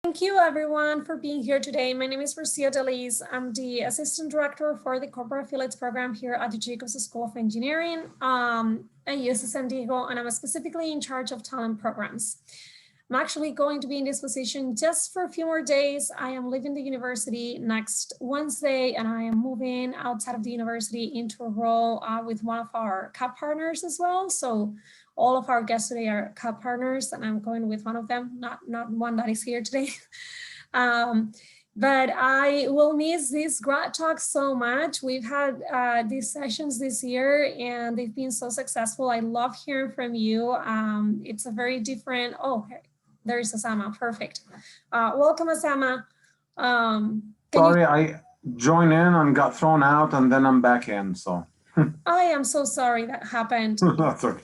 Thank you everyone for being here today. My name is Rocio Delis. I'm the Assistant Director for the Corporate Affiliates Program here at the Jacobs School of Engineering at UC San Diego, and I'm specifically in charge of talent programs. I'm actually going to be in this position just for a few more days. I am leaving the university next Wednesday, and I am moving outside of the university into a role with one of our CAP partners as well. So all of our guests today are CAP partners, and I'm going with one of them, not one that is here today. But I will miss these Grad Talks so much. We've had these sessions this year and they've been so successful. I love hearing from you. It's a very different, oh, there's Osama, perfect. Welcome, Osama. Sorry, I joined in and got thrown out and then I'm back in, so. I am so sorry that happened. That's okay.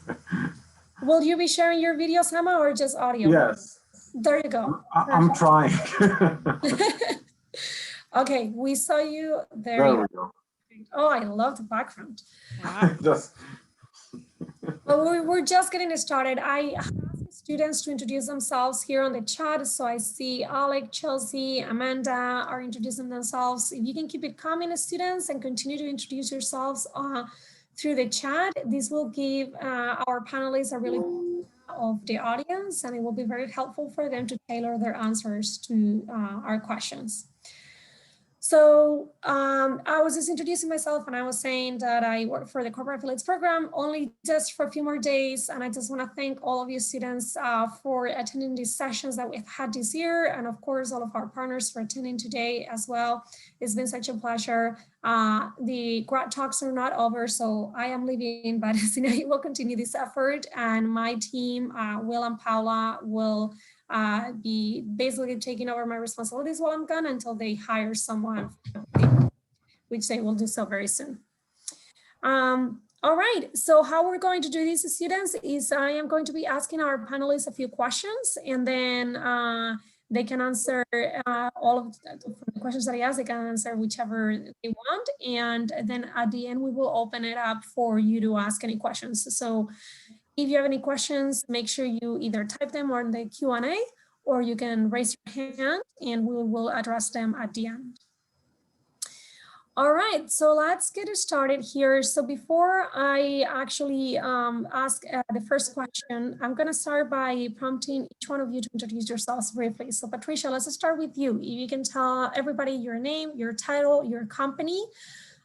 Will you be sharing your video, Osama, or just audio? Yes. There you go. I'm trying. Okay, we saw you. There we go. Oh, I love the background. Wow. Well, we're just getting started. I asked students to introduce themselves here on the chat. So I see Alec, Chelsea, Amanda are introducing themselves. If you can keep it coming, students, and continue to introduce yourselves through the chat, this will give our panelists a really of the audience, and it will be very helpful for them to tailor their answers to our questions. So I was just introducing myself and I was saying that I work for the Corporate Affiliates Program only just for a few more days. And I just want to thank all of you students for attending these sessions that we've had this year. And of course, all of our partners for attending today as well. It's been such a pleasure. The Grad Talks are not over, so I am leaving, but Sinai will continue this effort. And my team, Will and Paula, will be basically taking over my responsibilities while I'm gone until they hire someone, which they will do so very soon. All right, so how we're going to do this, students, is I am going to be asking our panelists a few questions, and then they can answer all of the questions that I ask. They can answer whichever they want, and then at the end we will open it up for you to ask any questions. So if you have any questions, make sure you either type them on the Q&A or you can raise your hand and we will address them at the end. All right, so let's get started here. So before I actually ask the first question, I'm going to start by prompting each one of you to introduce yourselves briefly. So Patricia, let's start with you. If you can tell everybody your name, your title, your company,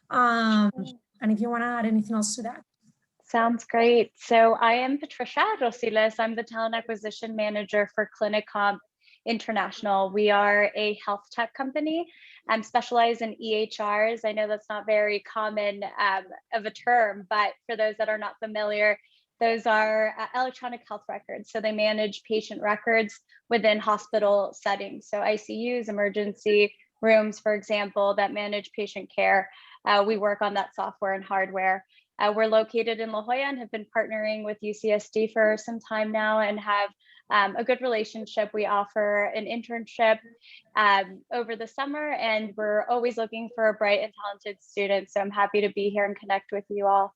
and if you want to add anything else to that. Sounds great. So I am Patricia Rosiles. I'm the Talent Acquisition Manager for Clinicomp International. We are a health tech company specialized in EHRs. I know that's not very common of a term, but for those that are not familiar, those are electronic health records. So they manage patient records within hospital settings. So ICUs, emergency rooms, for example, that manage patient care. We work on that software and hardware. We're located in La Jolla and have been partnering with UCSD for some time now and have a good relationship. We offer an internship over the summer, and we're always looking for bright and talented students. So I'm happy to be here and connect with you all.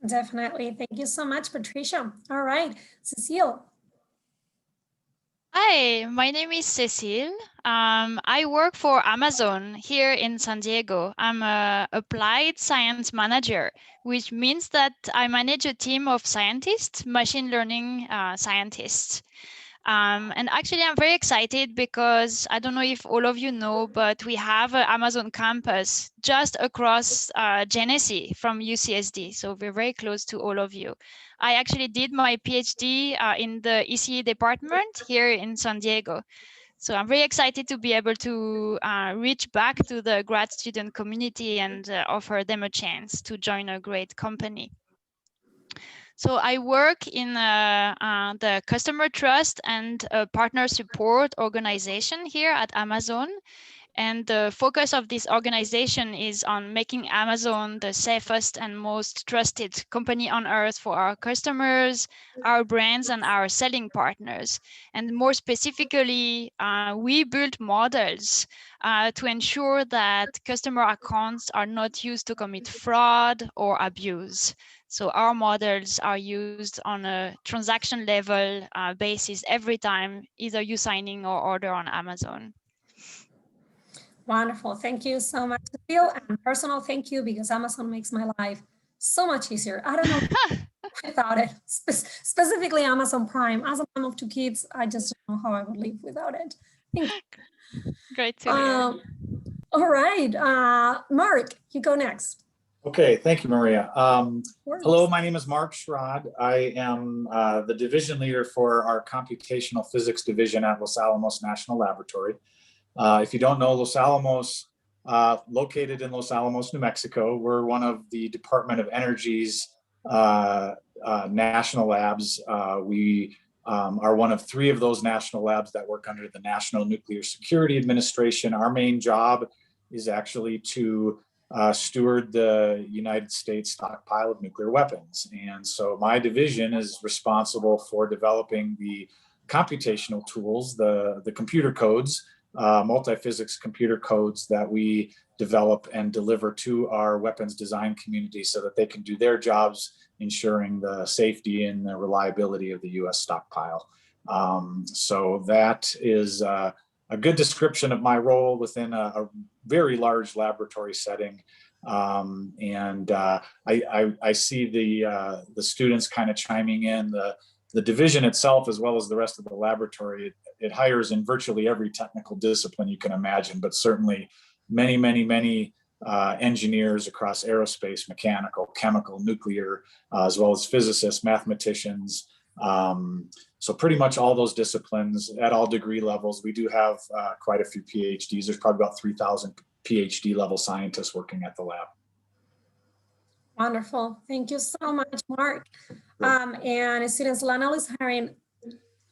Definitely. Thank you so much, Patricia. All right, Cecile. Hi, my name is Cecile. I work for Amazon here in San Diego. I'm an applied science manager, which means that I manage a team of scientists, machine learning scientists. And actually, I'm very excited because I don't know if all of you know, but we have an Amazon campus just across Genesee from UCSD. So we're very close to all of you. I actually did my PhD in the ECE department here in San Diego. So I'm very excited to be able to reach back to the grad student community and offer them a chance to join a great company. So I work in the customer trust and partner support organization here at Amazon. And the focus of this organization is on making Amazon the safest and most trusted company on earth for our customers, our brands, and our selling partners. And more specifically, we build models to ensure that customer accounts are not used to commit fraud or abuse. So our models are used on a transaction level basis every time either you signing or order on Amazon. Wonderful. Thank you so much, Cecile. And personal thank you, because Amazon makes my life so much easier. I don't know without it. Specifically Amazon Prime. As a mom of 2 kids, I just don't know how I would live without it. Thank you. Great to hear. All right, Mark, you go next. Okay, thank you, Maria. Hello, my name is Mark Schrod. I am the division leader for our computational physics division at Los Alamos National Laboratory. If you don't know Los Alamos, located in Los Alamos, New Mexico, we're one of the Department of Energy's national labs. We are one of 3 of those national labs that work under the National Nuclear Security Administration. Our main job is actually to steward the United States stockpile of nuclear weapons. And so my division is responsible for developing the computational tools, the computer codes, multi-physics computer codes that we develop and deliver to our weapons design community so that they can do their jobs ensuring the safety and the reliability of the US stockpile. So that is a good description of my role within a very large laboratory setting. I see the students kind of chiming in. The division itself, as well as the rest of the laboratory, it hires in virtually every technical discipline you can imagine, but certainly many engineers across aerospace, mechanical, chemical, nuclear, as well as physicists, mathematicians. So pretty much all those disciplines at all degree levels. We do have quite a few PhDs. There's probably about 3,000 PhD level scientists working at the lab. Wonderful. Thank you so much, Mark. And students, LANL is hiring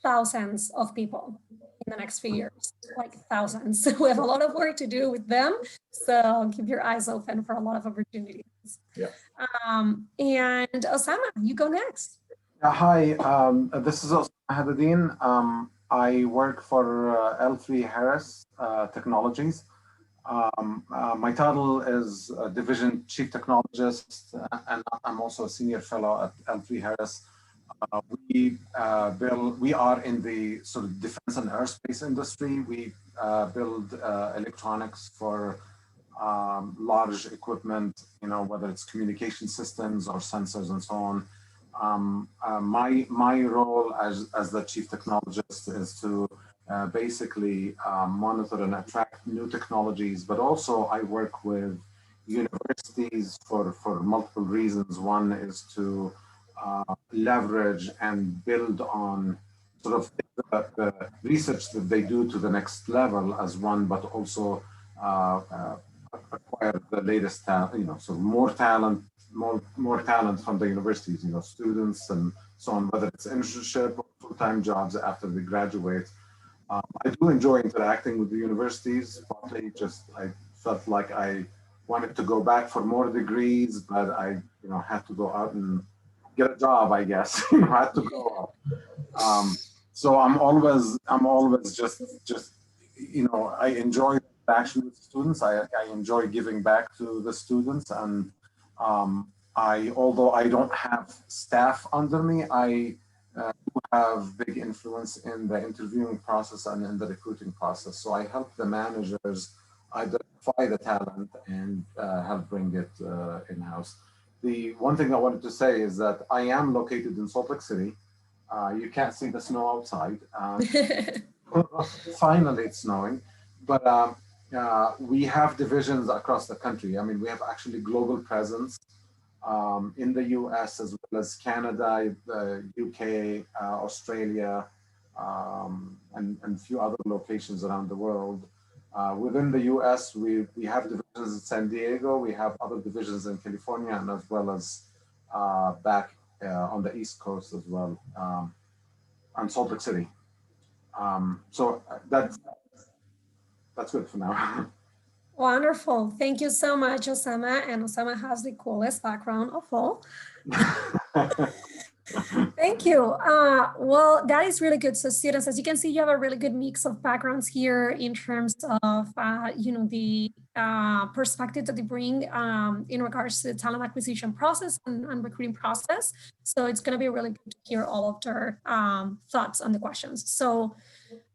thousands of people in the next few years, like thousands. We have a lot of work to do with them. So keep your eyes open for a lot of opportunities. Yeah. And Osama, you go next. Hi, this is Osama Haddadin. I work for L3 Harris Technologies. My title is Division Chief Technologist, and I'm also a Senior Fellow at L3 Harris. We are in the sort of defense and aerospace industry. We build electronics for large equipment, whether it's communication systems or sensors and so on. My role as the chief technologist is to basically monitor and attract new technologies, but also I work with universities for multiple reasons. One is to leverage and build on sort of the research that they do to the next level as one, but also acquire the latest talent, sort of more talent from the universities, students and so on, whether it's internship or full-time jobs after they graduate. I do enjoy interacting with the universities. Partly just I felt like I wanted to go back for more degrees, but I had to go out and get a job, I guess. I had to go out. So I'm always just I enjoy interaction with students. I enjoy giving back to the students, and although I don't have staff under me, I do have big influence in the interviewing process and in the recruiting process. So I help the managers identify the talent and help bring it in-house. The one thing I wanted to say is that I am located in Salt Lake City. You can't see the snow outside. Finally, it's snowing. But we have divisions across the country. I mean, we have actually global presence in the US as well as Canada, the UK, Australia, and a few other locations around the world. Within the US, we have divisions in San Diego, we have other divisions in California, and as well as back on the East Coast as well, and Salt Lake City. So that's good for now. Wonderful. Thank you so much, Osama. And Osama has the coolest background of all. Thank you. Well, that is really good. So students, as you can see, you have a really good mix of backgrounds here in terms of, the perspective that they bring in regards to the talent acquisition process and recruiting process. So it's going to be really good to hear all of their thoughts on the questions. So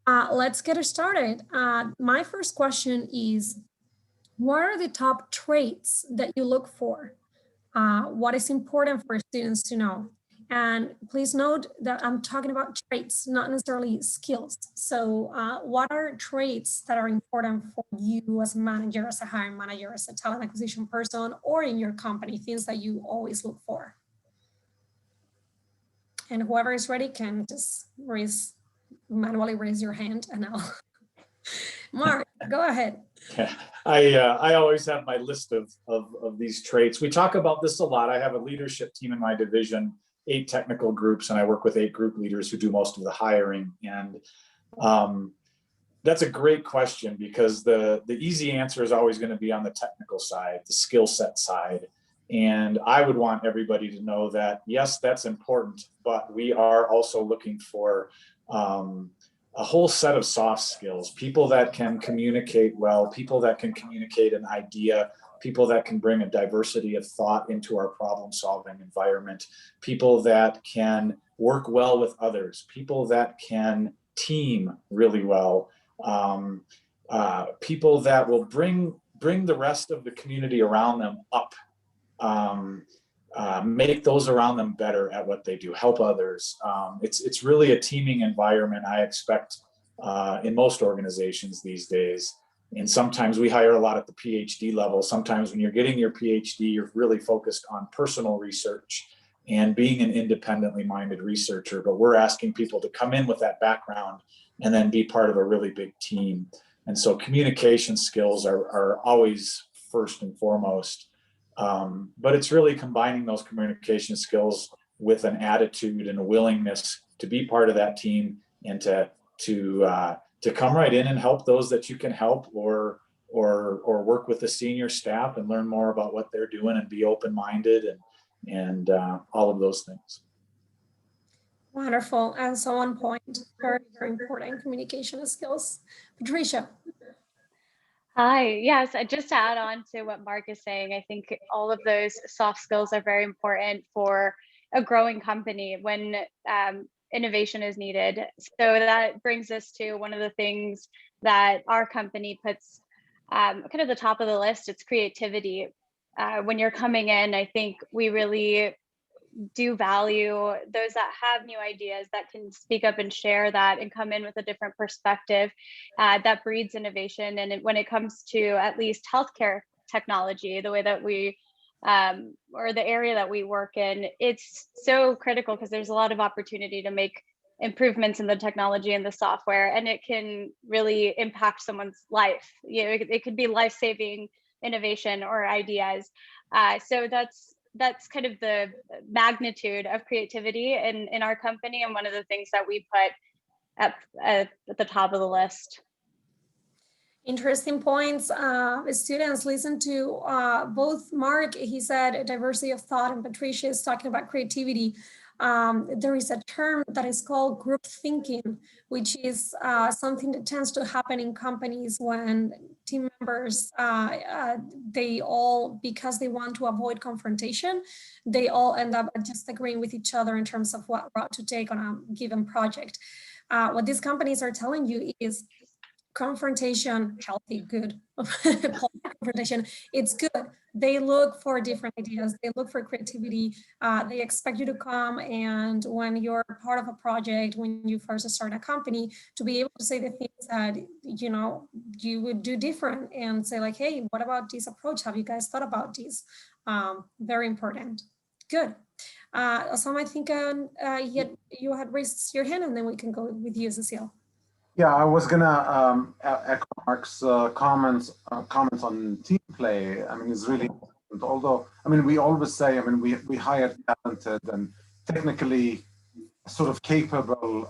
let's get started. My first question is, what are the top traits that you look for? What is important for students to know? And please note that I'm talking about traits, not necessarily skills. So what are traits that are important for you as a manager, as a hiring manager, as a talent acquisition person, or in your company, things that you always look for? And whoever is ready can just manually raise your hand and I'll, Mark, go ahead. Yeah, I always have my list of these traits. We talk about this a lot. I have a leadership team in my division, 8 technical groups, and I work with 8 group leaders who do most of the hiring. And that's a great question, because the easy answer is always going to be on the technical side, the skill set side. And I would want everybody to know that, yes, that's important, but we are also looking for a whole set of soft skills, people that can communicate well, people that can communicate an idea, people that can bring a diversity of thought into our problem-solving environment, people that can work well with others, people that can team really well, people that will bring the rest of the community around them up, make those around them better at what they do, help others. It's really a teaming environment, I expect, in most organizations these days. And sometimes we hire a lot at the PhD level. Sometimes when you're getting your PhD, you're really focused on personal research and being an independently minded researcher. But we're asking people to come in with that background and then be part of a really big team. And so communication skills are always first and foremost. But it's really combining those communication skills with an attitude and a willingness to be part of that team and to come right in and help those that you can help, or work with the senior staff and learn more about what they're doing and be open-minded and all of those things. Wonderful. And so on point, very, very important communication skills. Patricia. Hi, yes, just to add on to what Mark is saying, I think all of those soft skills are very important for a growing company when innovation is needed. So that brings us to one of the things that our company puts kind of the top of the list. It's creativity. When you're coming in, I think we really do value those that have new ideas, that can speak up and share that and come in with a different perspective that breeds innovation. And when it comes to at least healthcare technology, the way that we or the area that we work in, it's so critical because there's a lot of opportunity to make improvements in the technology and the software, and it can really impact someone's life. You know, it could be life-saving innovation or ideas. So that's kind of the magnitude of creativity in our company, and one of the things that we put at the top of the list. Interesting points. Students, listen to both Mark, he said diversity of thought, and Patricia is talking about creativity. There is a term that is called group thinking, which is something that tends to happen in companies when team members, they all, because they want to avoid confrontation, they all end up just agreeing with each other in terms of what route to take on a given project. What these companies are telling you is confrontation, healthy, good. Confrontation, it's good. They look for different ideas. They look for creativity. They expect you to come, and when you're part of a project, when you first start a company, to be able to say the things that you would do different, and say like, hey, what about this approach? Have you guys thought about this? Very important. Good. Osama, I think you had raised your hand, and then we can go with you, Cecile. Yeah, I was gonna echo Mark's comments on team play. I mean, it's really important. Although, I mean, we always say, I mean, we hire talented and technically sort of capable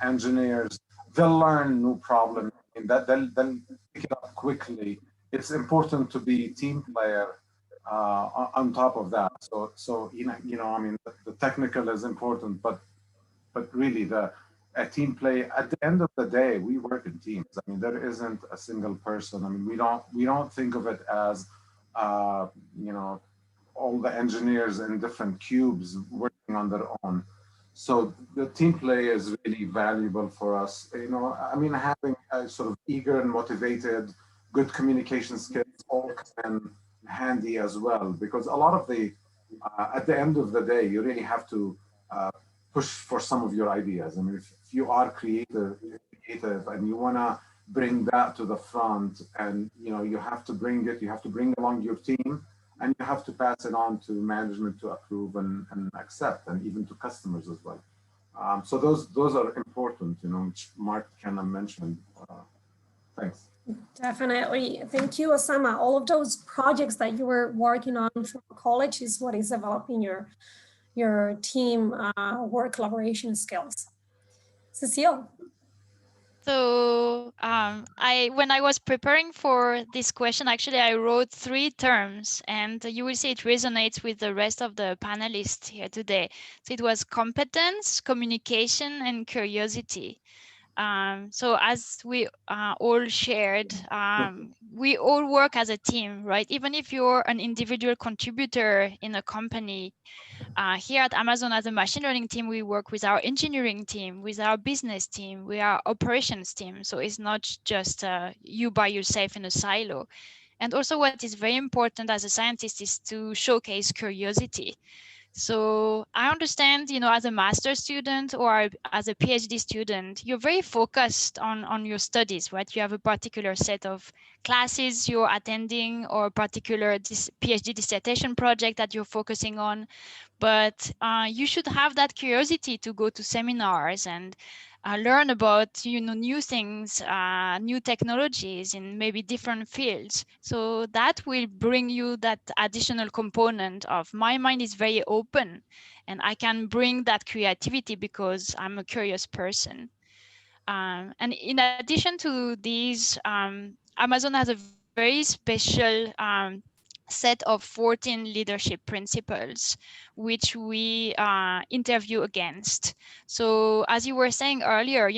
engineers. They'll learn new problems, and that they'll pick it up quickly. It's important to be a team player on top of that. So I mean, the technical is important, but really a team play. At the end of the day, we work in teams. I mean, there isn't a single person. I mean, we don't think of it as all the engineers in different cubes working on their own. So the team play is really valuable for us. I mean, having a sort of eager and motivated, good communication skills all come in handy as well, because a lot of at the end of the day, you really have to push for some of your ideas. I mean, if you are creative and you want to bring that to the front, and you have to bring along your team, and you have to pass it on to management to approve and accept, and even to customers as well. So those are important, which Mark kind of mentioned. Thanks. Definitely. Thank you, Osama. All of those projects that you were working on for college is what is developing your team work collaboration skills. Cecile. So when I was preparing for this question, actually, I wrote 3 terms, and you will see it resonates with the rest of the panelists here today. So it was competence, communication, and curiosity. So as we all shared, we all work as a team, right? Even if you're an individual contributor in a company, here at Amazon as a machine learning team, we work with our engineering team, with our business team, with our operations team. So it's not just you by yourself in a silo. And also what is very important as a scientist is to showcase curiosity. So I understand, as a master's student or as a PhD student, you're very focused on your studies, right? You have a particular set of classes you're attending or a particular PhD dissertation project that you're focusing on. But you should have that curiosity to go to seminars and learn about new things, new technologies in maybe different fields. So that will bring you that additional component of my mind is very open, and I can bring that creativity because I'm a curious person. And in addition to these, Amazon has a very special set of 14 leadership principles, which we interview against. So as you were saying earlier,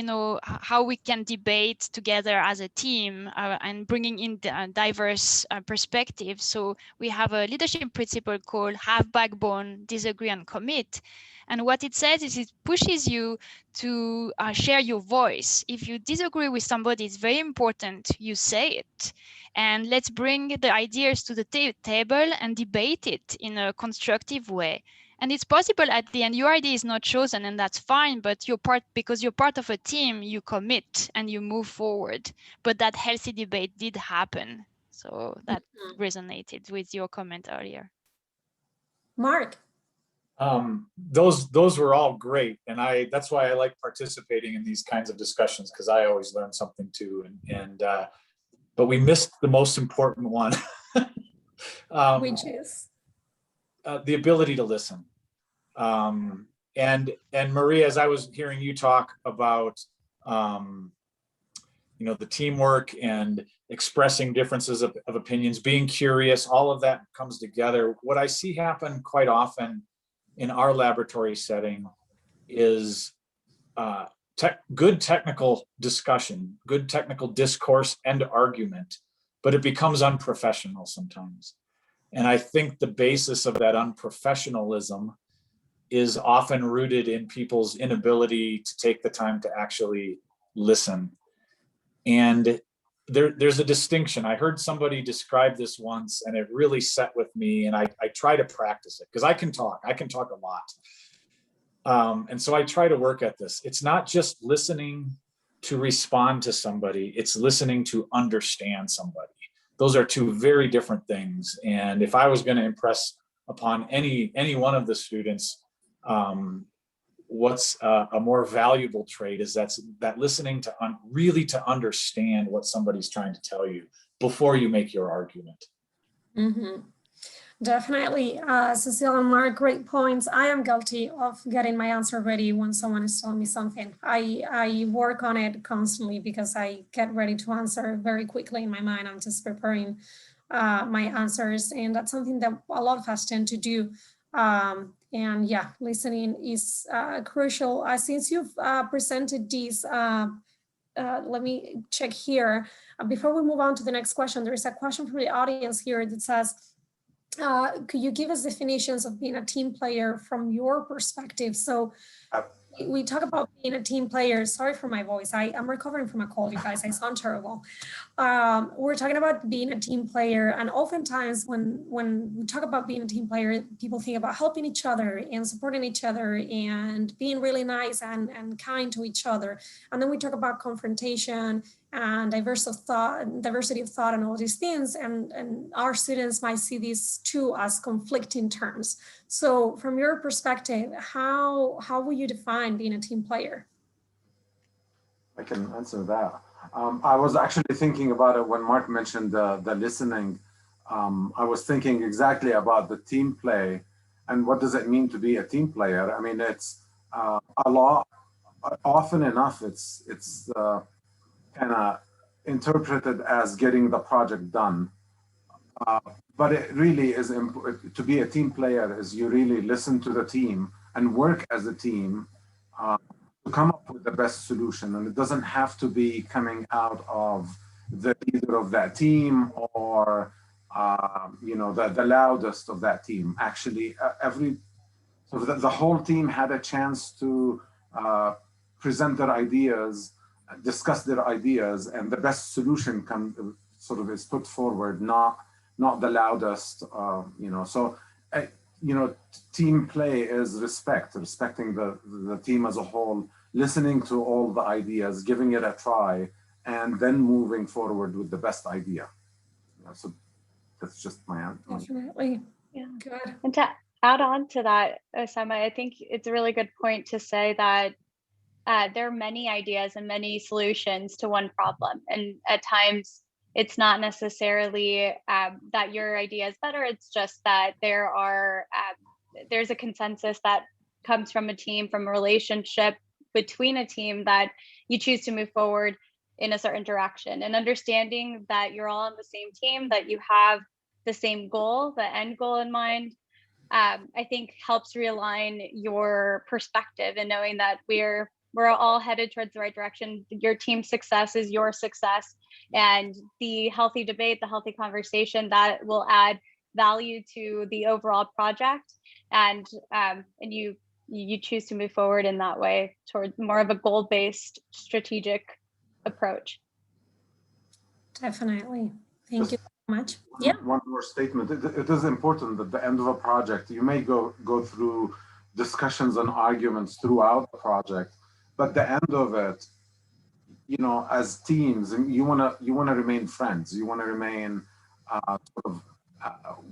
how we can debate together as a team and bringing in diverse perspectives. So we have a leadership principle called have backbone, disagree, and commit. And what it says is it pushes you to share your voice. If you disagree with somebody, it's very important you say it. And let's bring the ideas to the table and debate it in a constructive way. And it's possible at the end, your idea is not chosen, and that's fine, but because you're part of a team, you commit and you move forward. But that healthy debate did happen. So that resonated with your comment earlier. Mark. Those were all great, and that's why I like participating in these kinds of discussions, because I always learn something too. But we missed the most important one, which is the ability to listen. And Maria, as I was hearing you talk about the teamwork and expressing differences of opinions, being curious, all of that comes together. What I see happen quite often in our laboratory setting is good technical discussion, good technical discourse and argument, but it becomes unprofessional sometimes. And I think the basis of that unprofessionalism is often rooted in people's inability to take the time to actually listen. And there's a distinction. I heard somebody describe this once, and it really set with me, and I try to practice it because I can talk a lot. And so I try to work at this. It's not just listening to respond to somebody, it's listening to understand somebody. Those are 2 very different things. And if I was going to impress upon any one of the students, what's a more valuable trait is that listening to really to understand what somebody's trying to tell you before you make your argument. Mm-hmm. Definitely. Cecile and Mark, great points. I am guilty of getting my answer ready when someone is telling me something. I work on it constantly because I get ready to answer very quickly in my mind. I'm just preparing my answers, and that's something that a lot of us tend to do. And yeah, listening is crucial. Since you've presented these, let me check here. Before we move on to the next question, there is a question from the audience here that says, could you give us definitions of being a team player from your perspective? So we talk about being a team player. Sorry for my voice. I'm recovering from a cold, you guys. I sound terrible. We're talking about being a team player, and oftentimes when we talk about being a team player, people think about helping each other and supporting each other and being really nice and kind to each other. And then we talk about confrontation and diversity of thought and all these things, and our students might see these two as conflicting terms. So from your perspective, how will you define being a team player? I can answer that. I was actually thinking about it when Mark mentioned the listening. I was thinking exactly about the team play and what does it mean to be a team player. I mean, it's often enough, it's kind of interpreted as getting the project done. But it really is important to be a team player is you really listen to the team and work as a team to come up with the best solution. And it doesn't have to be coming out of the leader of that team or the loudest of that team. Actually, the whole team had a chance to present their ideas, discuss their ideas, and the best solution is put forward, not the loudest. So team play is respecting the team as a whole, listening to all the ideas, giving it a try, and then moving forward with the best idea. So that's just my answer. Definitely. Yeah. Good. And to add on to that, Osama, I think it's a really good point to say that there are many ideas and many solutions to one problem. And at times, it's not necessarily that your idea is better. It's just that there's a consensus that comes from a team, from a relationship between a team, that you choose to move forward in a certain direction. And understanding that you're all on the same team, that you have the same goal, the end goal in mind, I think helps realign your perspective, and knowing that we're all headed towards the right direction. Your team's success is your success, and the healthy debate, the healthy conversation, that will add value to the overall project. And you choose to move forward in that way toward more of a goal-based strategic approach. Definitely. Thank you so much. Yeah. One more statement. It is important that at the end of a project, you may go through discussions and arguments throughout the project, but the end of it, as teams, you wanna remain friends. You wanna remain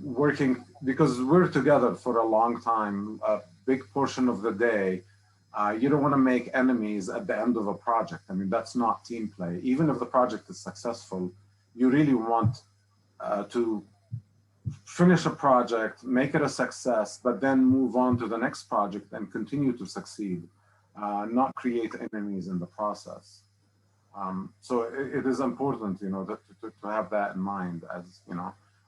working, because we're together for a long time, a big portion of the day. You don't want to make enemies at the end of a project. I mean, that's not team play. Even if the project is successful, you really want to finish a project, make it a success, but then move on to the next project and continue to succeed, not create enemies in the process. So it is important, to have that in mind, as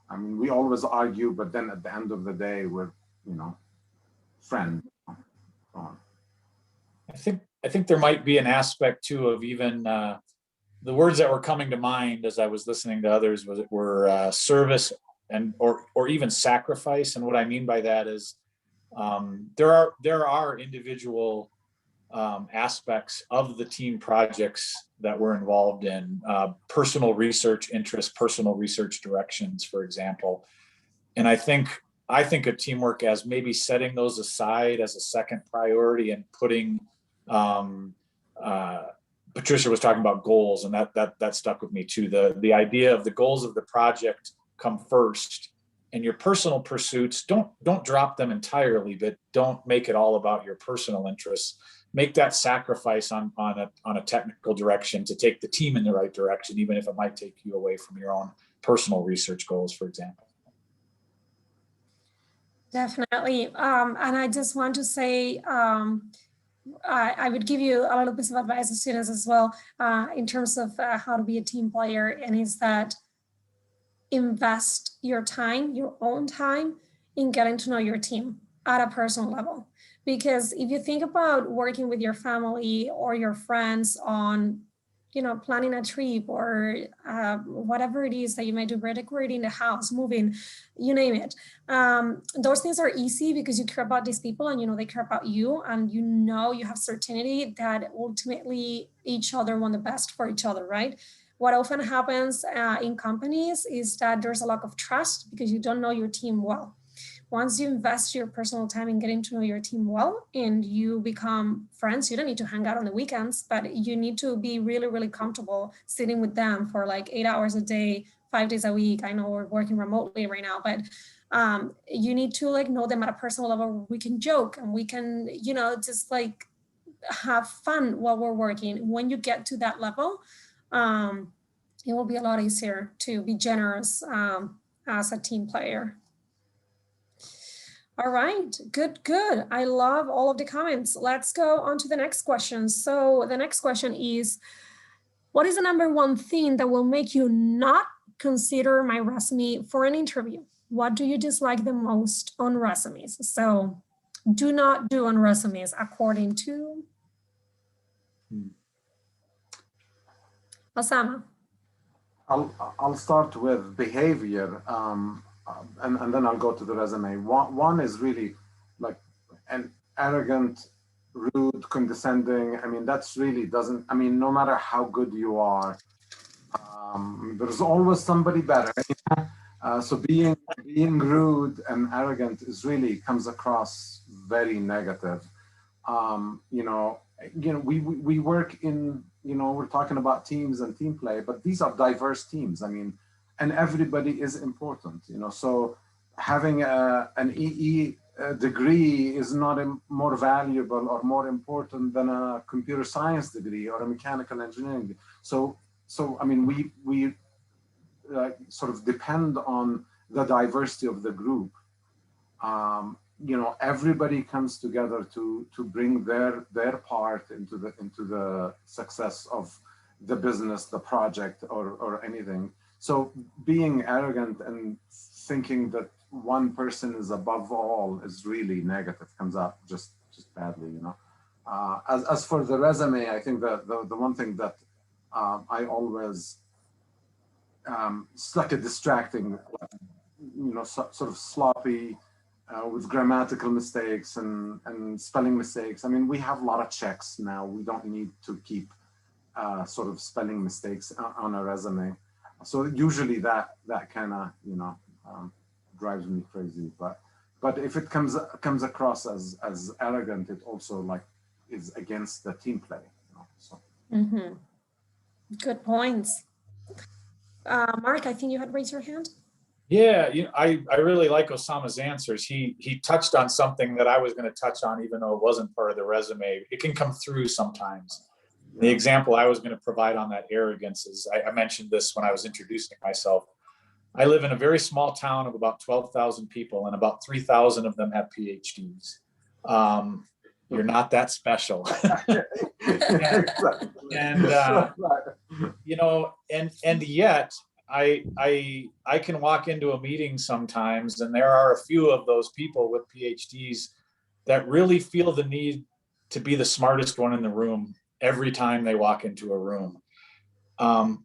I mean, we always argue, but then at the end of the day, we're, friends. I think there might be an aspect too of even the words that were coming to mind as I was listening to others were service or even sacrifice. And what I mean by that is there are individual aspects of the team projects that we're involved in, personal research interests, personal research directions, for example. And I think of teamwork as maybe setting those aside as a second priority and putting, Patricia was talking about goals, and that stuck with me too. The idea of the goals of the project come first, and your personal pursuits, don't drop them entirely, but don't make it all about your personal interests. Make that sacrifice on a technical direction to take the team in the right direction, even if it might take you away from your own personal research goals, for example. Definitely. And I just want to say, I would give you a little bit of advice to students as well, in terms of how to be a team player, and is that invest your time, your own time, in getting to know your team at a personal level. Because if you think about working with your family or your friends on, planning a trip or whatever it is that you might do, redecorating the house, moving, you name it. Those things are easy because you care about these people and they care about you, and you have certainty that ultimately each other want the best for each other, right? What often happens in companies is that there's a lack of trust because you don't know your team well. Once you invest your personal time in getting to know your team well and you become friends, you don't need to hang out on the weekends, but you need to be really, really comfortable sitting with them for like 8 hours a day, 5 days a week. I know we're working remotely right now, but you need to like know them at a personal level. We can joke and we can, just like have fun while we're working. When you get to that level, it will be a lot easier to be generous as a team player. All right, good. I love all of the comments. Let's go on to the next question. So the next question is, what is the number one thing that will make you not consider my resume for an interview? What do you dislike the most on resumes? So do not do on resumes according to Osama. I'll start with behavior. And then I'll go to the resume. One is really like an arrogant, rude, condescending. I mean, that's really doesn't, I mean, no matter how good you are, there's always somebody better. So being rude and arrogant is really comes across very negative. We work in, we're talking about teams and team play, but these are diverse teams. I mean, and everybody is important, so having an EE degree is not more valuable or more important than a computer science degree or a mechanical engineering. So I mean, we sort of depend on the diversity of the group. Everybody comes together to bring their part into the success of the business, the project, or anything. So being arrogant and thinking that one person is above all is really negative, comes out just badly, As for the resume, I think that the one thing that I always, it's like a distracting, sort of sloppy, with grammatical mistakes and spelling mistakes. I mean, we have a lot of checks now. We don't need to keep sort of spelling mistakes on a resume. So usually that kind of drives me crazy. But if it comes across as arrogant, it also like is against the team play. So. Mm-hmm. Good points. Mark, I think you had raised your hand. Yeah, I really like Osama's answers. He touched on something that I was going to touch on, even though it wasn't part of the resume. It can come through sometimes. The example I was going to provide on that arrogance is, I mentioned this when I was introducing myself. I live in a very small town of about 12,000 people, and about 3,000 of them have PhDs. You're not that special. and yet I can walk into a meeting sometimes, and there are a few of those people with PhDs that really feel the need to be the smartest one in the room every time they walk into a room.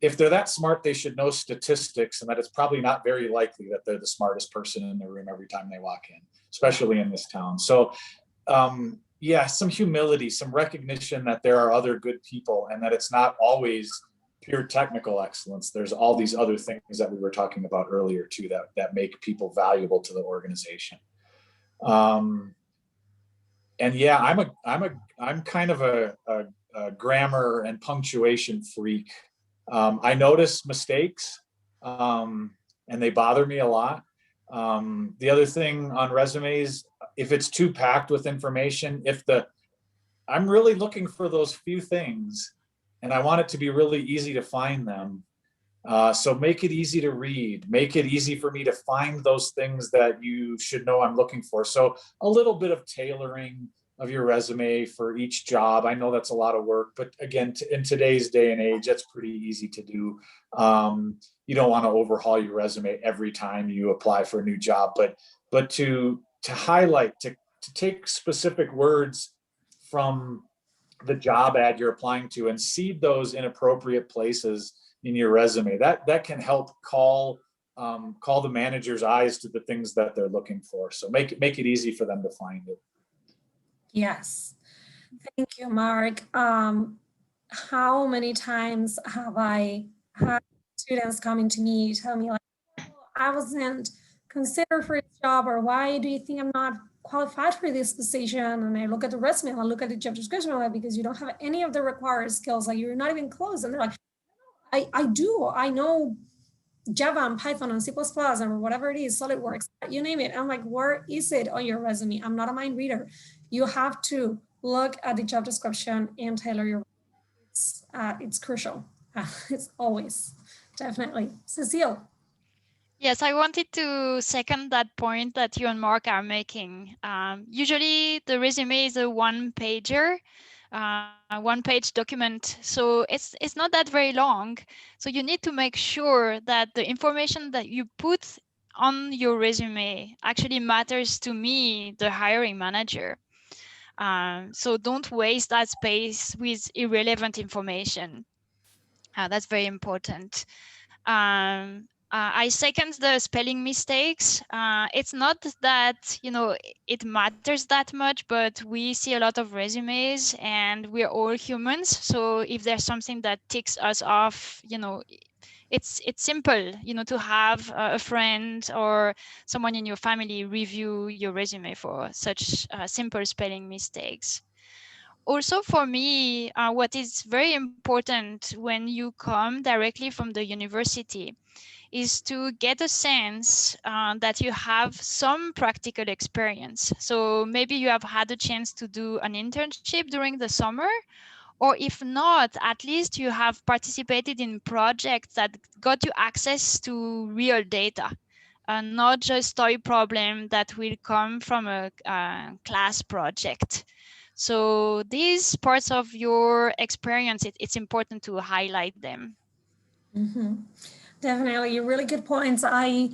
If they're that smart, they should know statistics, and that it's probably not very likely that they're the smartest person in the room every time they walk in, especially in this town. So some humility, some recognition that there are other good people and that it's not always pure technical excellence. There's all these other things that we were talking about earlier too, that make people valuable to the organization. I'm kind of a grammar and punctuation freak. I notice mistakes, and they bother me a lot. The other thing on resumes, if it's too packed with information, I'm really looking for those few things, and I want it to be really easy to find them. So make it easy to read, make it easy for me to find those things that you should know I'm looking for. So a little bit of tailoring of your resume for each job. I know that's a lot of work, but again, in today's day and age, that's pretty easy to do. You don't want to overhaul your resume every time you apply for a new job, but to highlight, to take specific words from the job ad you're applying to and seed those in appropriate places in your resume. That can help call the manager's eyes to the things that they're looking for. So make it easy for them to find it. Yes. Thank you, Mark. How many times have I had students coming to me, tell me like, oh, I wasn't considered for this job, or why do you think I'm not qualified for this position? And I look at the resume, and I look at the job description, I'm like, because you don't have any of the required skills, like you're not even close. And they're like, I do, I know Java and Python and C++ and whatever it is, SolidWorks, you name it. I'm like, where is it on your resume? I'm not a mind reader. You have to look at the job description and tailor your, it's crucial. It's always, definitely. Cecile. Yes, I wanted to second that point that you and Mark are making. Usually the resume is a one-pager, one-page document, so it's not that very long. So you need to make sure that the information that you put on your resume actually matters to me, the hiring manager. So don't waste that space with irrelevant information. That's very important. I second the spelling mistakes. It's not that, it matters that much, but we see a lot of resumes and we're all humans. So if there's something that ticks us off, it's simple, to have a friend or someone in your family review your resume for such simple spelling mistakes. Also for me, what is very important when you come directly from the university is to get a sense that you have some practical experience. So maybe you have had a chance to do an internship during the summer, or if not, at least you have participated in projects that got you access to real data, not just story problem that will come from a class project. So these parts of your experience, it's important to highlight them. Mm-hmm. Definitely, really good points. I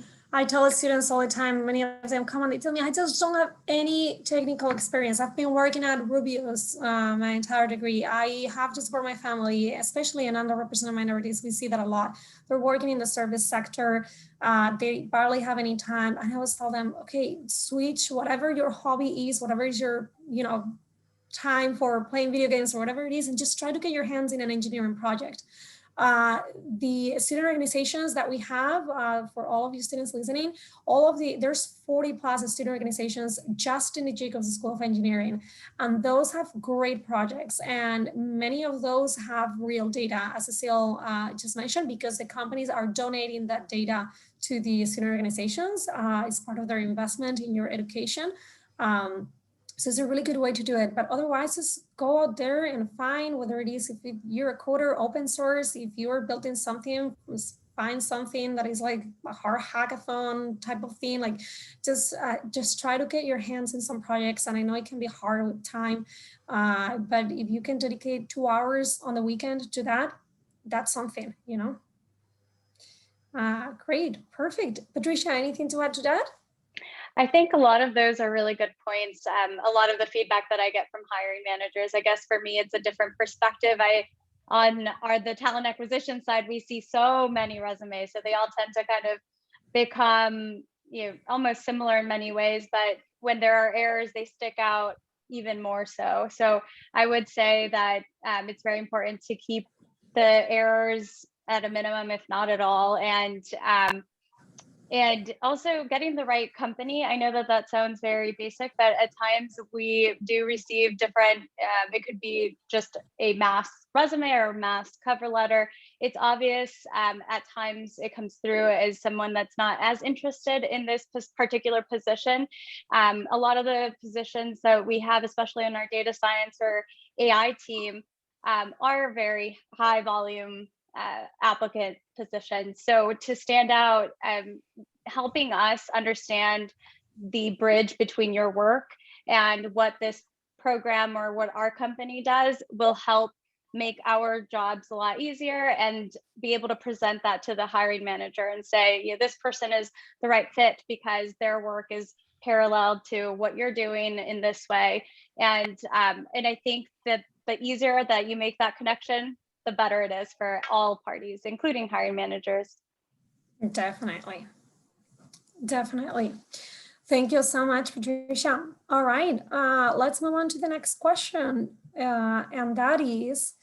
tell students all the time, many of them come and they tell me, I just don't have any technical experience. I've been working at Rubio's my entire degree. I have to support my family, especially in underrepresented minorities. We see that a lot. They're working in the service sector. They barely have any time. And I always tell them, okay, switch whatever your hobby is, whatever is your, time for playing video games or whatever it is, and just try to get your hands in an engineering project. The student organizations that we have for all of you students listening, there's 40 plus student organizations just in the Jacobs School of Engineering, and those have great projects, and many of those have real data, as Cecile just mentioned, because the companies are donating that data to the student organizations. It's part of their investment in your education. So it's a really good way to do it. But otherwise, just go out there and find, whether it is, if you're a coder, open source, if you're building something, find something that is like a hard hackathon type of thing. Like just try to get your hands in some projects. And I know it can be hard with time, but if you can dedicate 2 hours on the weekend to that, that's something, Great, perfect. Patricia, anything to add to that? I think a lot of those are really good points. A lot of the feedback that I get from hiring managers, I guess for me, it's a different perspective. On the talent acquisition side, we see so many resumes, so they all tend to kind of become, almost similar in many ways, but when there are errors, they stick out even more so. So I would say that it's very important to keep the errors at a minimum, if not at all, and also getting the right company. I know that sounds very basic, but at times we do receive different, it could be just a mass resume or a mass cover letter. It's obvious at times it comes through as someone that's not as interested in this particular position. A lot of the positions that we have, especially in our data science or AI team, are very high volume applicant positions. So to stand out, helping us understand the bridge between your work and what this program or what our company does will help make our jobs a lot easier and be able to present that to the hiring manager and say, yeah, this person is the right fit because their work is parallel to what you're doing in this way. And I think that the easier that you make that connection, the better it is for all parties, including hiring managers. Definitely. Definitely. Thank you so much, Patricia. All right, let's move on to the next question. And that is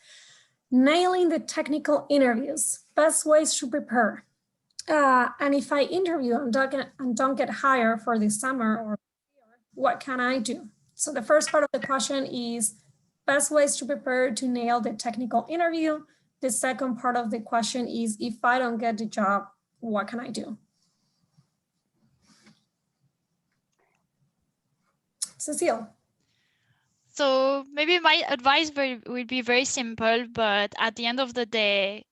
nailing the technical interviews, best ways to prepare. And if I interview and don't get hired for the summer or what can I do? So the first part of the question is best ways to prepare to nail the technical interview. The second part of the question is if I don't get the job, what can I do? Cecile. So maybe my advice would be very simple, but at the end of the day,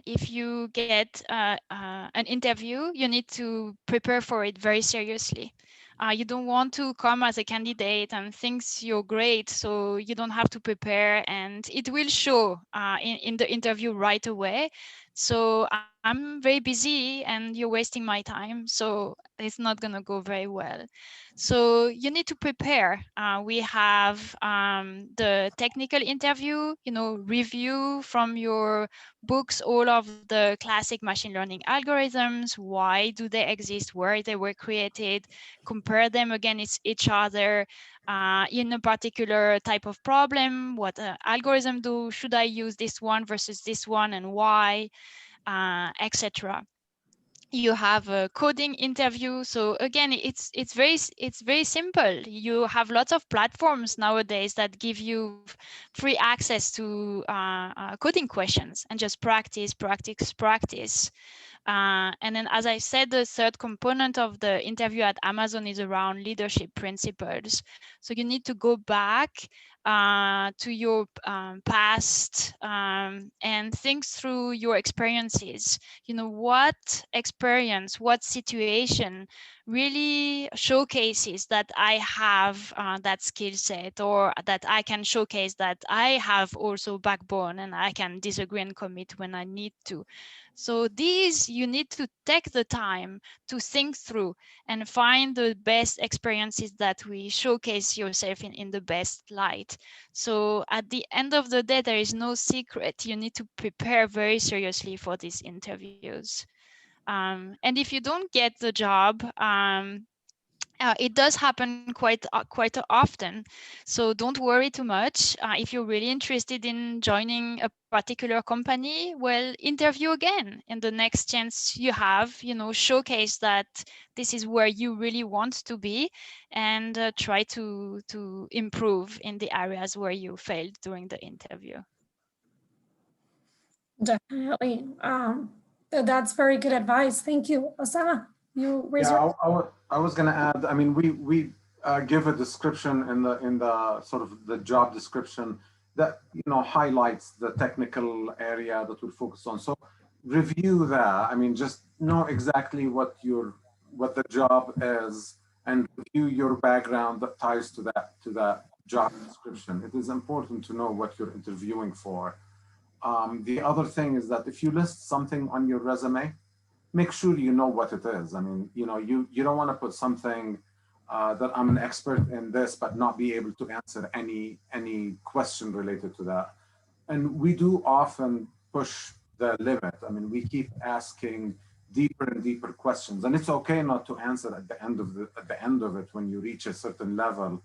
if you get an interview, you need to prepare for it very seriously. You don't want to come as a candidate and think you're great, so you don't have to prepare, and it will show in the interview right away. So I'm very busy and you're wasting my time, so it's not going to go very well. So you need to prepare. We have the technical interview, review from your books all of the classic machine learning algorithms. Why do they exist? Where they were created? Compare them against each other in a particular type of problem. What algorithm should I use this one versus this one, and why, etc. You have a coding interview. So again, it's very simple. You have lots of platforms nowadays that give you free access to coding questions, and just practice. And then, as I said, the third component of the interview at Amazon is around leadership principles. So you need to go back to your past and think through your experiences. What experience, what situation really showcases that I have that skill set, or that I can showcase that I have also backbone and I can disagree and commit when I need to. So these, you need to take the time to think through and find the best experiences that we showcase yourself in the best light. So at the end of the day, there is no secret. You need to prepare very seriously for these interviews. And if you don't get the job, it does happen quite often. So don't worry too much. If you're really interested in joining a particular company, well, interview again. And the next chance you have, showcase that this is where you really want to be, and try to improve in the areas where you failed during the interview. Definitely. That's very good advice. Thank you. Osama, you raise your... I was going to add, I mean, we give a description in the sort of the job description that, highlights the technical area that we'll focus on. So review that. I mean, just know exactly what the job is, and review your background that ties to that job description. It is important to know what you're interviewing for. The other thing is that if you list something on your resume, make sure you know what it is. I mean, you don't want to put something that I'm an expert in this, but not be able to answer any question related to that. And we do often push the limit. I mean, we keep asking deeper and deeper questions, and it's okay not to answer at the end of it when you reach a certain level.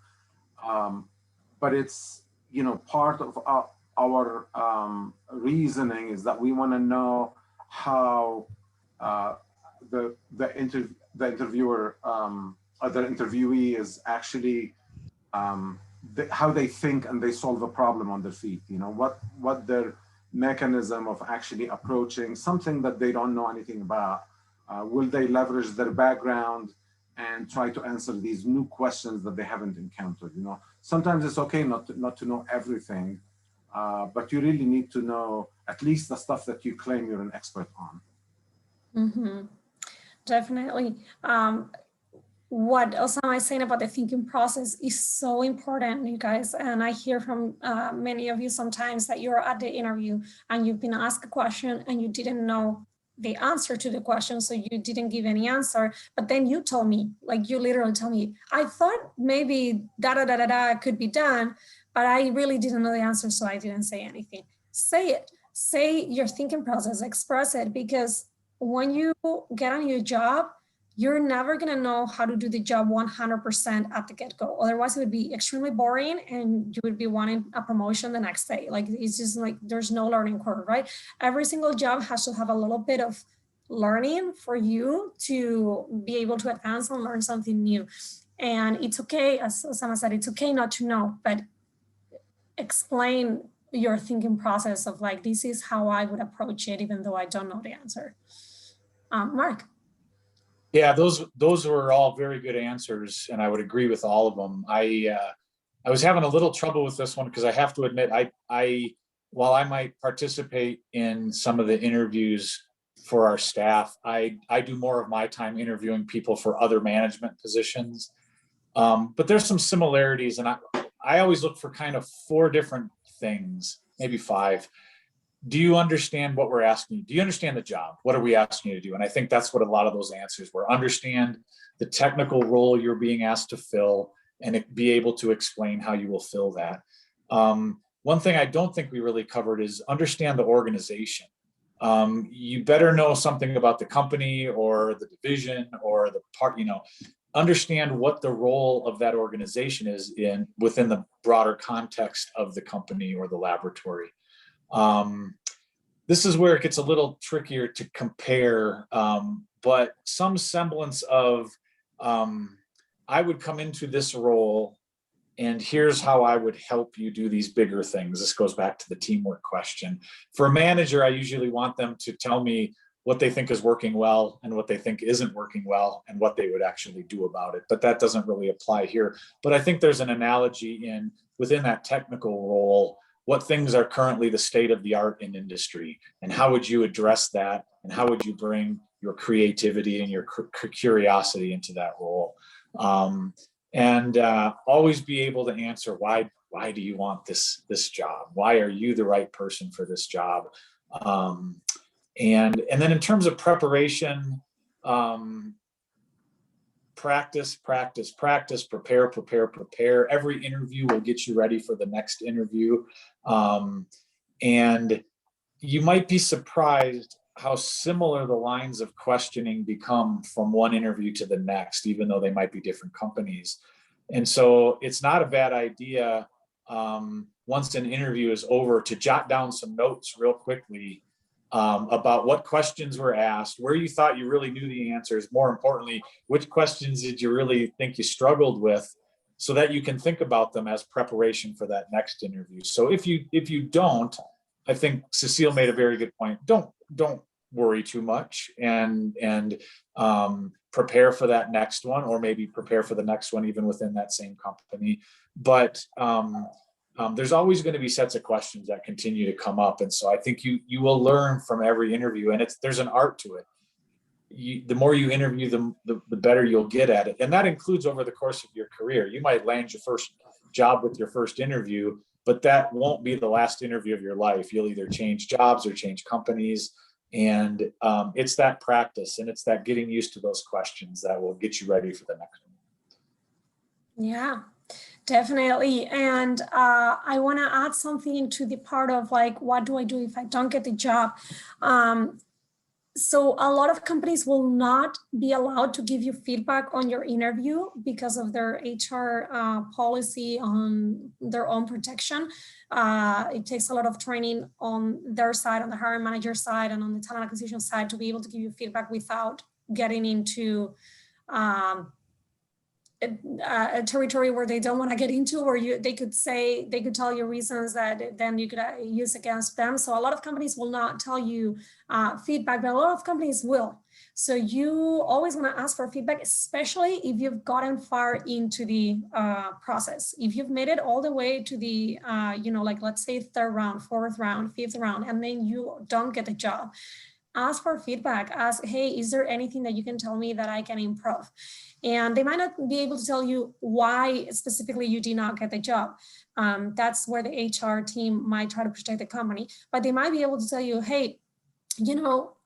But it's, part of our reasoning is that we want to know how the interviewer or the interviewee is actually how they think and they solve a problem on their feet. What their mechanism of actually approaching something that they don't know anything about. Will they leverage their background and try to answer these new questions that they haven't encountered? Sometimes it's okay not to know everything, but you really need to know at least the stuff that you claim you're an expert on. Mm-hmm. Definitely. what Osama is saying about the thinking process is so important, you guys. And I hear from many of you sometimes that you're at the interview and you've been asked a question and you didn't know the answer to the question, so you didn't give any answer. But then you told me, like you literally told me, I thought maybe da could be done, but I really didn't know the answer, so I didn't say anything. Say it. Say your thinking process, express it, because when you get on your job, you're never going to know how to do the job 100% at the get-go. Otherwise, it would be extremely boring and you would be wanting a promotion the next day. Like, it's just like, there's no learning curve, right? Every single job has to have a little bit of learning for you to be able to advance and learn something new. And it's okay, as Osama said, it's okay not to know, but explain your thinking process of like, this is how I would approach it, even though I don't know the answer. Mark. Yeah, those were all very good answers, and I would agree with all of them. I was having a little trouble with this one because I have to admit, while I might participate in some of the interviews for our staff, I do more of my time interviewing people for other management positions. But there's some similarities, and I always look for kind of 4 different things, maybe 5. Do you understand what we're asking you? Do you understand the job? What are we asking you to do? And I think that's what a lot of those answers were. Understand the technical role you're being asked to fill and be able to explain how you will fill that. One thing I don't think we really covered is understand the organization. You better know something about the company or the division or the part, understand what the role of that organization is within the broader context of the company or the laboratory. This is where it gets a little trickier to compare, but some semblance of, I would come into this role and here's how I would help you do these bigger things. This goes back to the teamwork question. For a manager, I usually want them to tell me what they think is working well and what they think isn't working well and what they would actually do about it. But that doesn't really apply here. But I think there's an analogy within that technical role, what things are currently the state of the art in industry, and how would you address that, and how would you bring your creativity and your curiosity into that role, and always be able to answer why do you want this job? Why are you the right person for this job? And then in terms of preparation, practice, prepare. Every interview will get you ready for the next interview. And you might be surprised how similar the lines of questioning become from one interview to the next, even though they might be different companies. And so it's not a bad idea, once an interview is over, to jot down some notes real quickly about what questions were asked, where you thought you really knew the answers, more importantly, which questions did you really think you struggled with, so that you can think about them as preparation for that next interview. So if you don't, I think Cecile made a very good point. Don't worry too much and prepare for that next one, or maybe prepare for the next one even within that same company. But there's always going to be sets of questions that continue to come up. And so I think you will learn from every interview, and there's an art to it. The more you interview, the better you'll get at it. And that includes over the course of your career. You might land your first job with your first interview, but that won't be the last interview of your life. You'll either change jobs or change companies. And it's that practice and it's that getting used to those questions that will get you ready for the next one. Yeah, definitely. And I want to add something to the part of like, what do I do if I don't get the job? So a lot of companies will not be allowed to give you feedback on your interview because of their HR policy on their own protection. It takes a lot of training on their side, on the hiring manager side, and on the talent acquisition side to be able to give you feedback without getting into a territory where they don't want to get into, or they could tell you reasons that then you could use against them. So a lot of companies will not tell you feedback, but a lot of companies will. So you always want to ask for feedback, especially if you've gotten far into the process. If you've made it all the way to the, like let's say 3rd round, 4th round, 5th round, and then you don't get the job. ask for feedback. Ask, hey, is there anything that you can tell me that I can improve? And they might not be able to tell you why specifically you did not get the job. That's where the HR team might try to protect the company, but they might be able to tell you, hey,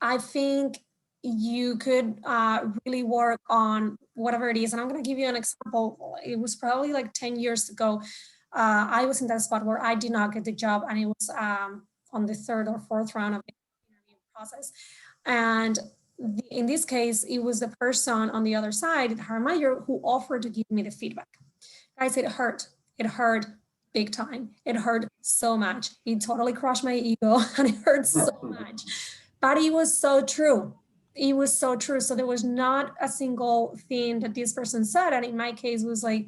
I think you could really work on whatever it is. And I'm going to give you an example. It was probably like 10 years ago. I was in that spot where I did not get the job, and it was on the third or fourth round of the interview process. And in this case, it was the person on the other side, the hiring manager, who offered to give me the feedback. Guys, it hurt. It hurt big time. It hurt so much. It totally crushed my ego, and it hurt so much. But it was so true. It was so true. So there was not a single thing that this person said. And in my case, it was like,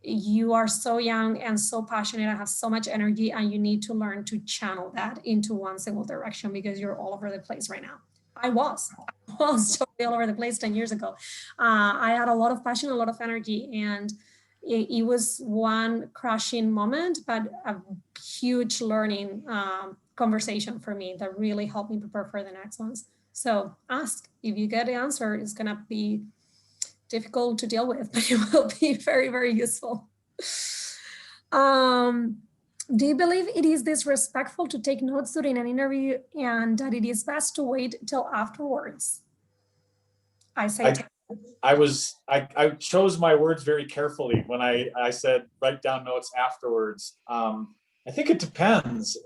you are so young and so passionate and have so much energy, and you need to learn to channel that into one single direction, because you're all over the place right now. I was totally all over the place 10 years ago. I had a lot of passion, a lot of energy, and it was one crushing moment, but a huge learning conversation for me that really helped me prepare for the next ones. So ask. If you get the answer, it's going to be difficult to deal with, but it will be very, very useful. Do you believe it is disrespectful to take notes during an interview, and that it is best to wait till afterwards? I chose my words very carefully when I said write down notes afterwards. I think it depends.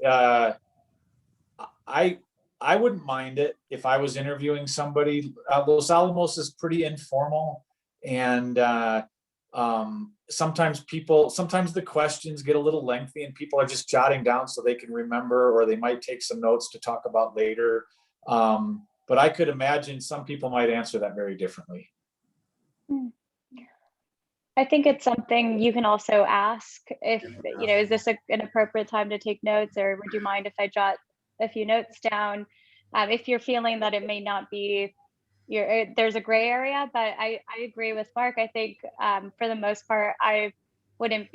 I wouldn't mind it if I was interviewing somebody. Los Alamos is pretty informal, and sometimes the questions get a little lengthy, and people are just jotting down so they can remember, or they might take some notes to talk about later. But I could imagine some people might answer that very differently. I think it's something you can also ask if, is this an appropriate time to take notes, or would you mind if I jot a few notes down? If you're feeling that it may not be, there's a gray area, but I agree with Mark. I think for the most part, I wouldn't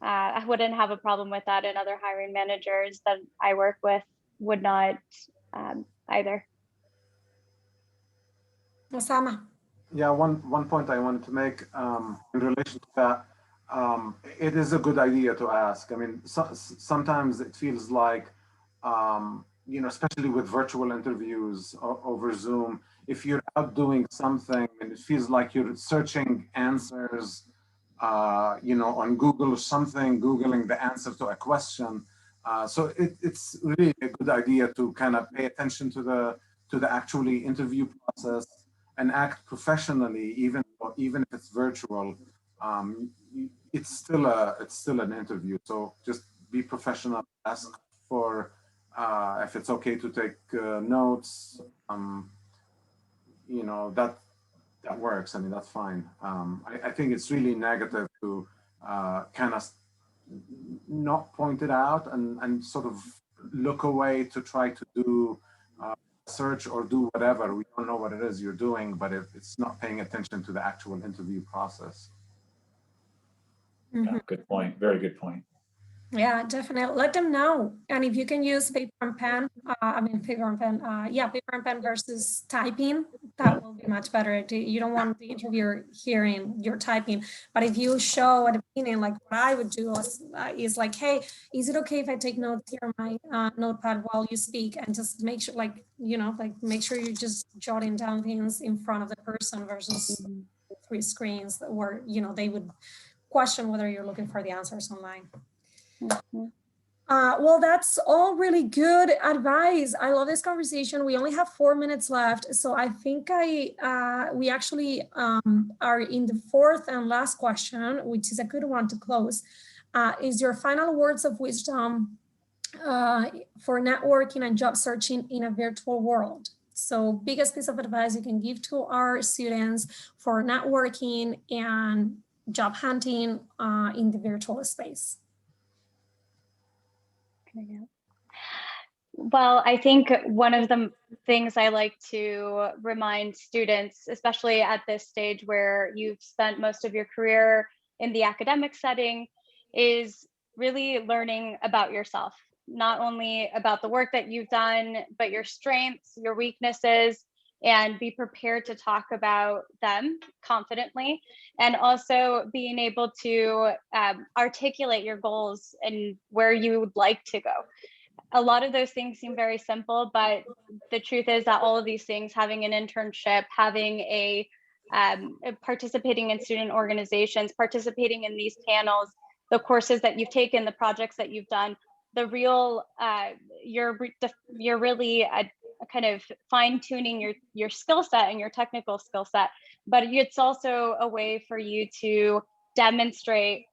have a problem with that, and other hiring managers that I work with would not either. Osama. Yeah, one point I wanted to make in relation to that, it is a good idea to ask. I mean, sometimes it feels like, especially with virtual interviews over Zoom, if you're out doing something and it feels like you're searching answers, on Google or something, Googling the answer to a question. So it's really a good idea to kind of pay attention to the actually interview process and act professionally, even if it's virtual. It's still an interview. So just be professional. Ask for if it's okay to take notes. That works. I mean, that's fine. I think it's really negative to kind of not point it out and sort of look away to try to do search or do whatever. We don't know what it is you're doing, but it's not paying attention to the actual interview process. Yeah, good point. Very good point. Yeah, definitely. Let them know. And if you can use paper and pen, paper and pen versus typing, that will be much better. You don't want the interviewer hearing you're typing. But if you show at the beginning, like what I would do is like, hey, is it okay if I take notes here on my notepad while you speak? And just make sure, make sure you're just jotting down things in front of the person versus 3 screens where, they would question whether you're looking for the answers online. Well, that's all really good advice. I love this conversation. We only have 4 minutes left, so I think we actually are in the 4th and last question, which is a good one to close. Is your final words of wisdom for networking and job searching in a virtual world? So biggest piece of advice you can give to our students for networking and job hunting in the virtual space. Well, I think one of the things I like to remind students, especially at this stage where you've spent most of your career in the academic setting, is really learning about yourself not only about the work that you've done, but your strengths, your weaknesses, and be prepared to talk about them confidently, and also being able to articulate your goals and where you would like to go. A lot of those things seem very simple, but the truth is that all of these things, having an internship, having a participating in student organizations, participating in these panels, the courses that you've taken, the projects that you've done, the real you're really kind of fine tuning your skill set and your technical skill set, but it's also a way for you to demonstrate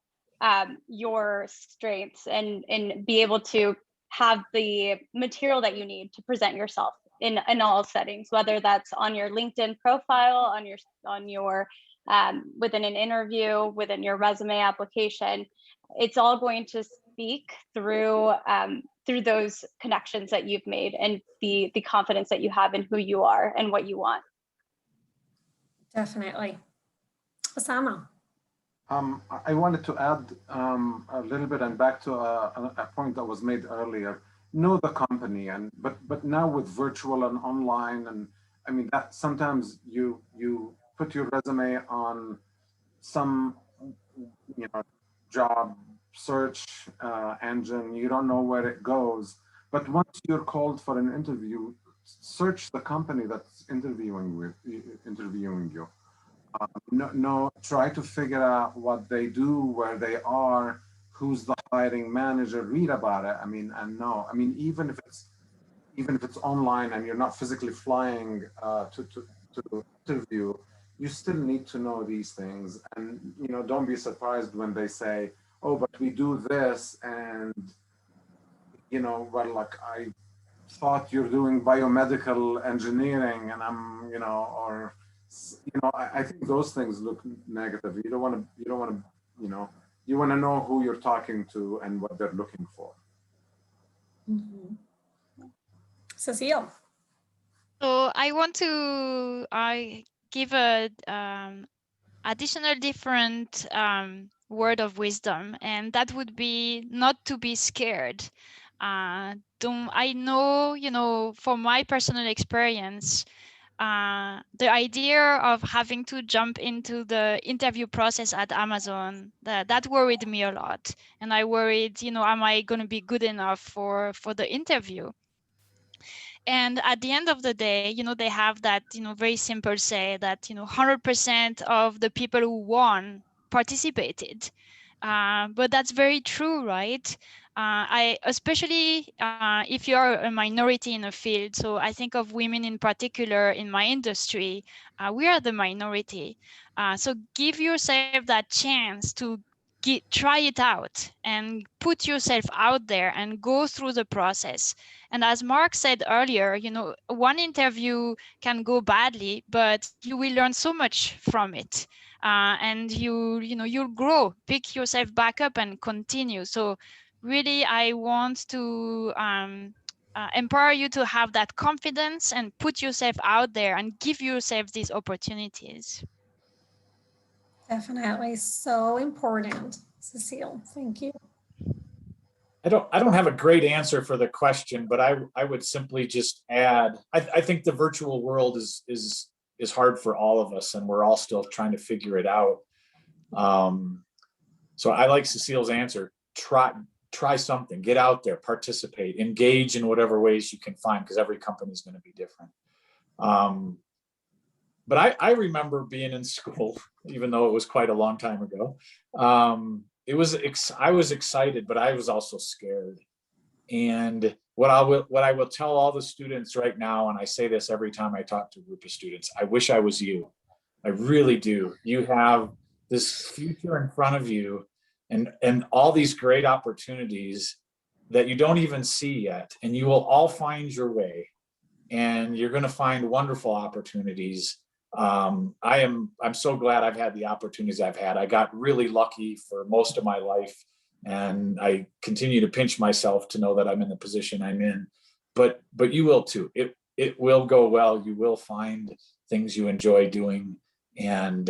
your strengths and be able to have the material that you need to present yourself in all settings, whether that's on your LinkedIn profile, on your within an interview, within your resume application. It's all going to speak through those connections that you've made and the confidence that you have in who you are and what you want. Definitely. Osama. I wanted to add a little bit and back to a point that was made earlier. Know the company, but now with virtual and online, and I mean that sometimes you put your resume on some job search engine, you don't know where it goes, but once you're called for an interview, search the company that's interviewing you. Try to figure out what they do, where they are, who's the hiring manager, read about it. Even if it's online and you're not physically flying to interview, you still need to know these things. And don't be surprised when they say, oh, but we do this, and I thought you're doing biomedical engineering, and I think those things look negative. You want to know who you're talking to and what they're looking for. Mm-hmm. Cecile. So I want to give a additional different word of wisdom, and that would be not to be scared. I know, from my personal experience, the idea of having to jump into the interview process at Amazon, that worried me a lot. And I worried, am I going to be good enough for the interview? And at the end of the day, they have that, very simple say that, 100% of the people who won participated. But that's very true, right? Especially if you are a minority in a field. So I think of women in particular in my industry. We are the minority. So give yourself that chance to try it out and put yourself out there and go through the process. And as Mark said earlier, one interview can go badly, but you will learn so much from it. And you'll grow, pick yourself back up and continue. So really, I want to empower you to have that confidence and put yourself out there and give yourself these opportunities. Definitely so important, Cecile. Thank you. I don't have a great answer for the question, but I would simply just add, I think the virtual world is hard for all of us, and we're all still trying to figure it out. So I like Cecile's answer. Try something, get out there, participate, engage in whatever ways you can find, because every company is going to be different. But I remember being in school, even though it was quite a long time ago. I was excited, but I was also scared. And what I will tell all the students right now, and I say this every time I talk to a group of students, I wish I was you. I really do. You have this future in front of you, and all these great opportunities that you don't even see yet, and you will all find your way, and you're going to find wonderful opportunities. I'm so glad I've had the opportunities I've had. I got really lucky for most of my life, and I continue to pinch myself to know that I'm in the position I'm in. But you will too. It will go well. You will find things you enjoy doing, and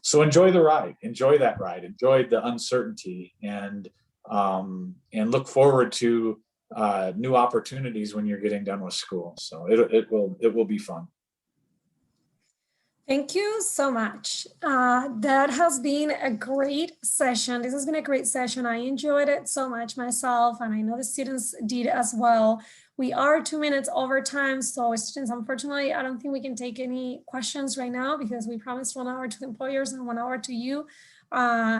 so enjoy the ride. Enjoy that ride. Enjoy the uncertainty, and and look forward to new opportunities when you're getting done with school. So it will be fun. Thank you so much. That has been a great session. This has been a great session. I enjoyed it so much myself, and I know the students did as well. We are 2 minutes over time, so students, unfortunately, I don't think we can take any questions right now because we promised 1 hour to the employers and 1 hour to you.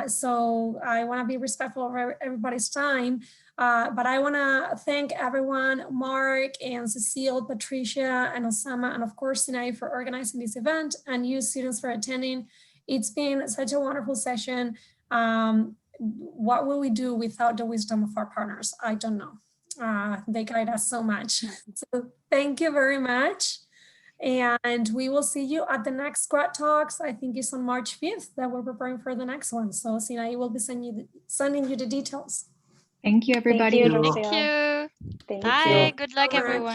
So I want to be respectful of everybody's time. But I want to thank everyone, Mark and Cecile, Patricia, and Osama, and of course, Sinai for organizing this event, and you students for attending. It's been such a wonderful session. What will we do without the wisdom of our partners? I don't know. They guide us so much. So thank you very much. And we will see you at the next Grad Talks. I think it's on March 5th that we're preparing for the next one. So Sinai will be sending you the details. Thank you, everybody. Thank you, Thank you. Thank Bye. you. Good luck, everyone.